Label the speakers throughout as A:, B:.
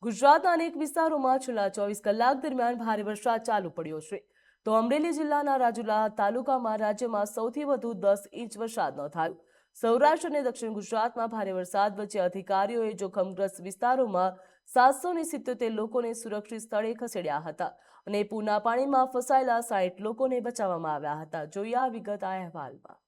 A: ગુજરાતના અનેક વિસ્તારોમાં છેલ્લા 24 કલાક દરમિયાન ભારે વરસાદ ચાલુ પડ્યો છે. તો અમરેલી જિલ્લાના રાજુલા તાલુકામાં રાજ્યમાં સૌથી વધુ 10 ઇંચ વરસાદ નોંધાયો. સૌરાષ્ટ્ર અને દક્ષિણ ગુજરાતમાં ભારે વરસાદ વચ્ચે અધિકારીઓએ જોખમગ્રસ્ત વિસ્તારોમાં 777 લોકોને સુરક્ષિત સ્થળે ખસેડ્યા હતા અને પૂરના પાણીમાં ફસાયેલા 60 લોકોને બચાવવામાં આવ્યા હતા. જોઈએ આ વિગત આ અહેવાલમાં.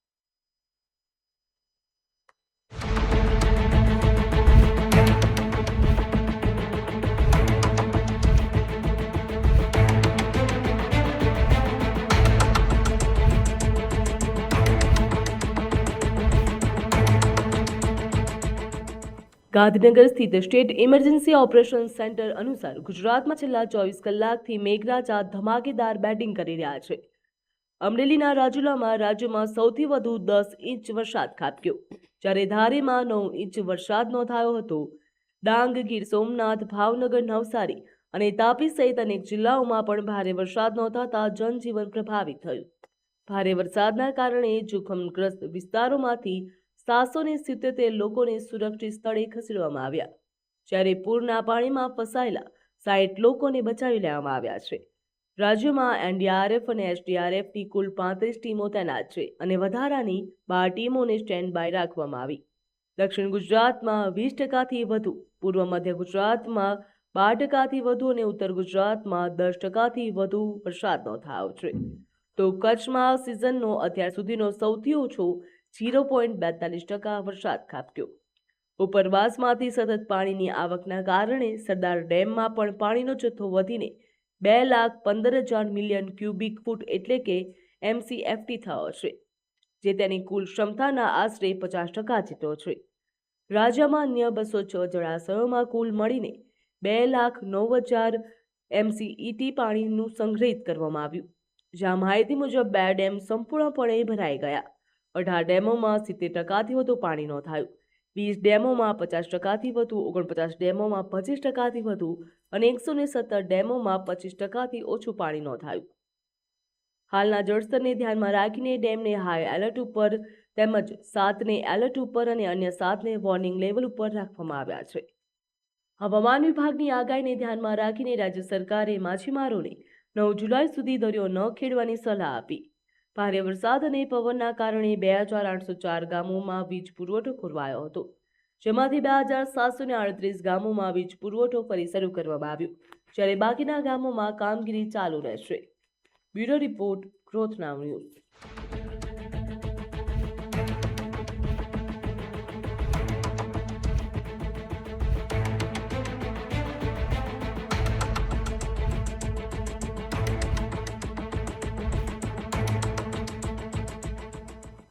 A: ગાંધીનગર સ્થિત સ્ટેટ ઇમરજન્સી ઓપરેશન સેન્ટર અનુસાર ગુજરાતમાં છેલ્લા 24 કલાકથી મેઘરાજા ધમાકેદાર બેટિંગ કરી રહ્યા છે. અમરેલીના રાજુલામાં રાજ્યમાં સૌથી વધુ 10 ઇંચ વરસાદ ખાબક્યો, જ્યારે ધારીમાં 9 ઇંચ વરસાદ નોંધાયો હતો. ડાંગ, ગીર સોમનાથ, ભાવનગર, નવસારી અને તાપી સહિત અનેક જિલ્લાઓમાં પણ ભારે વરસાદ નોંધાતા જનજીવન પ્રભાવિત થયું. ભારે વરસાદના કારણે જોખમગ્રસ્ત વિસ્તારોમાંથી 777 લોકોને સુરક્ષિત સ્થળે ખસેડવામાં આવ્યા, જ્યારે પૂરના પાણીમાં ફસાયેલા 60 લોકોને બચાવી લેવામાં આવ્યા છે. રાજ્યમાં એનડીઆરએફ અને એસડીઆરએફની કુલ 35 ટીમો તૈનાત છે અને વધારાની 12 ટીમોને સ્ટેન્ડ બાય રાખવામાં આવી. દક્ષિણ ગુજરાતમાં 20%થી વધુ, પૂર્વ મધ્ય ગુજરાતમાં 12%થી વધુ અને ઉત્તર ગુજરાતમાં 10%થી વધુ વરસાદ નોંધાયો છે. તો કચ્છમાં સિઝનનો અત્યાર સુધીનો સૌથી ઓછો 0.42% વરસાદ ખાબક્યો. ઉપરવાસમાંથી સતત પાણીની આવકના કારણે સરદાર ડેમમાં પણ પાણીનો જથ્થો વધીને 2,15,000 મિલિયન ક્યુબિક ફૂટ એટલે કે MCFT થયો છે, જે તેની કુલ ક્ષમતાના આશરે 50% જેટલો છે. રાજ્યમાં અન્ય 206 જળાશયોમાં કુલ મળીને 2,09,000 MCET પાણીનું સંગ્રહિત કરવામાં આવ્યું, જ્યાં માહિતી મુજબ 2 ડેમ સંપૂર્ણપણે ભરાઈ ગયા. 18 ડેમોમાં 70%થી વધુ પાણી નોંધાયું, 20 ડેમોમાં 50%થી વધુ, 49 ડેમોમાં 25%થી વધુ અને 117 ડેમોમાં 25%થી ઓછું પાણી નોંધાયું. હાલના જળસ્તરને ધ્યાનમાં રાખીને ડેમને હાઈ એલર્ટ ઉપર તેમજ 7ને એલર્ટ ઉપર અને અન્ય 7ને વોર્નિંગ લેવલ ઉપર રાખવામાં આવ્યા છે. હવામાન વિભાગની આગાહીને ધ્યાનમાં રાખીને રાજ્ય સરકારે માછીમારોને 9 જુલાઈ સુધી દરિયો ન ખેડવાની સલાહ આપી. ભારે વરસાદ અને પવનના કારણે 2,804 ગામોમાં વીજ પુરવઠો ખોરવાયો હતો, જેમાંથી 2,738 ગામોમાં વીજ પુરવઠો ફરી શરૂ કરવામાં આવ્યો, જ્યારે બાકીના ગામોમાં કામગીરી ચાલુ રહેશે. બ્યુરો રિપોર્ટ, ગ્રોથ નાવ ન્યૂઝ.